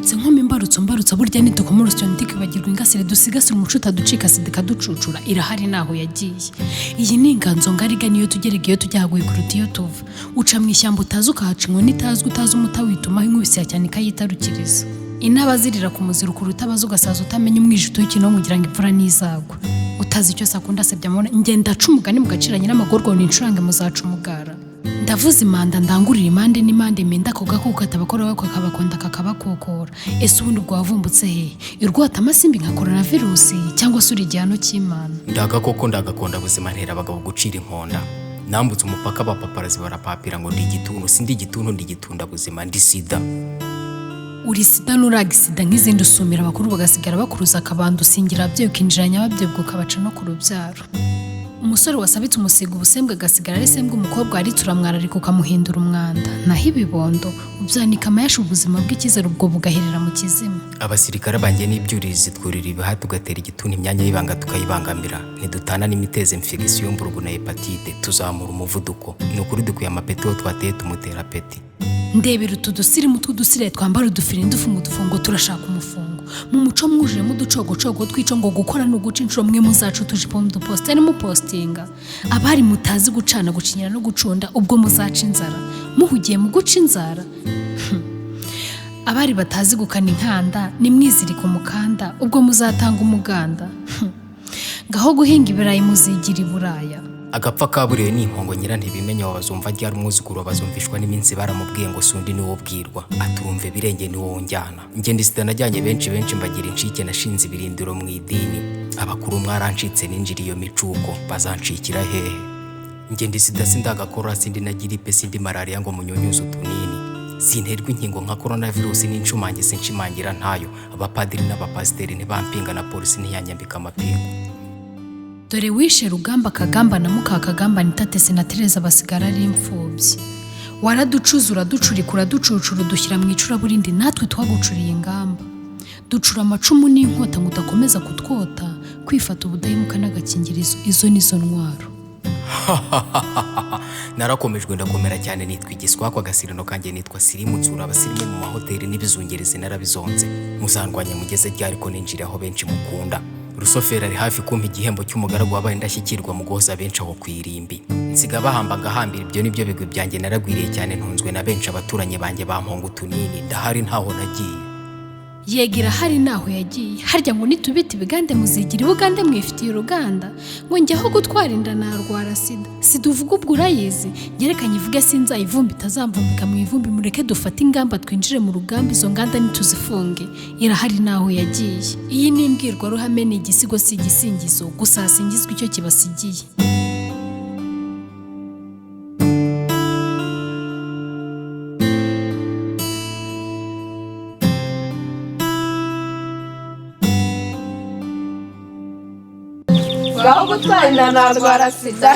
mbarutse nkoma imbarutso burya nitukomora urusyo ntikibagirwa ingasire dusigasira umuco utaducika sida kaducucura irahari naho yagiye. Iyi ni inganzo ngariga niyo tugerega iyo tujyaguye kuruta iyo tuva. Uca mu ishyamba utazi ukahaca inkoni itazwi utazi umutawitumaho inkubisi cyane kayitarukiriza. Inaba zirira ku muziro kuruta abazi ugasaza utamenya umwijito w'ikino kugira ngo imvura n'izagwa. Utazi icyo sakunda sebya mubona ngenda aca umugani mugaciranye n'amagorwa n'incurange muzaca umugara. Ndavuze imanda ndangurira imande n'imande menda ko gakuka tabakora bako kabakonda kakabakokora. Ese ubundi ubwo wavumbutse he? Irwata amasimbi nka coronavirus cyangwa se urijyano cy'Imana? Ndagakonda buzima ntera abagabo gucira inkonda. Nambutse umupaka abapaparazi barapapira ngo ndi igituntu sindi igituntu ndi gitunda buzima ndi sida. Uri sida n'uragisida nk'izindi usumira abakuru bagasigara bakuruza akabando usingira ababyeyi ukinjiranya ababyeyi ubwo kabaca no ku rubyaro. Umusore wasabitse umusiga ubusembwe agasigara ari sembwe umukobwa arituramwara ariko ukamuhindura umwanda. Naho ibibondo ubyanika amayasha ubuzima bw'ikizere ubwo bugaherera mu kizima. Abasirikare banjye n'ibyuririzi twurira ibiha tugatera igituntu imyanya y'ibanga tukayibangamira. Ntidutana n'imiteze infection mburugu na hepatite tuzamura umuvuduko. Ni ukuri dukwiye amapeti wo twateye tumutera peti. Ndebera utudusirimu tw'udusire twambara udufiri ndufunga udufungo turashaka umufungo. Mu muco mwujire mu ducogocogo twico ngo gukora no guca inshuro mwe muzacu tujipo mu duposter mu postinga. Abari mutazi gucana gucinyira no gucunda ubwo muzaca inzara. Muhugiye mu guca inzara. Abari batazi gukana inkanda ni mwizirika umukanda ubwo muzatanga umuganda. Gaho guhinga ibirayi muzigira iburaya. Agapfa kaburiwe n'impongo nyira ntibimenya wabazumva ryari umwuzukuru bazumvishwa n'iminsi baramubwiye ngo sundi niwo bwirwa aturumve birenge niwo njyana. Nge ndi sida najyanye benshi mbagira incike nashinze ibirindiro mu idini. Abakuru mwarancitse ninjira iyo micuko bazancikira hehe? Nge ndi sida sindagakora sindi na gripe sindi malaria ngo munyonyuze utunini. Sinterwa inkingo nka coronavirus n'incumange sinshimangira ntayo. Abapadiri n'abapasiteri ntibampinga na polisi ntiyanyambika amapingu. Dore wishe Rugamba Kagamba na Mukakagamba nitatese na Tereza basigara ari imfubyi. Waraducuzura ducurikura ducucura dushyira mu icura burindi natwe twagucuriye ingamba. Ducura amacumu n'inkota ngo udakomeza kutwota kwifata ubudahemuka n'agakingirizo izo nizo ntwaro. Narakomejwe ndakomera cyane nitwa igiswako agasirino kanjye nitwa Sirimu nsura abasirimu mu mahoteli n'ibizungereze narabizonze. Muzandwanya mugeze ryari ko ninjira aho benshi mukunda. Rusofera ari hafi kumpa igihembo cy'umugaragu wabaye ndashyikirwa mu goza benshi aho kwirimbi. Nsiga bahamba ngahambira ibyo nibyo bigwi byanjye naragwiriye cyane ntunzwe na benshi abaturanye banjye bamponga utunini ndahari ntaho nagiye. Yegira hari naho yagiye harya ngo nitubita ibigande muzigira ibugande mwifitiye uruganda ngo njyaho gutwara inda narwara sida. Sida uvuga ubwo urayizi ngerekanye ivuge sinzayivumbi itazamvumbika mu ivumbi mureke dufate ingamba twinjire mu rugamba izo nganda nituzifunge irahari naho yagiye. Iyi ni imbwirwaruhame ni igisigo si igisingizo gusa hasingizwa icyo kibasigiye. Gaho gutwara inda narwara sida.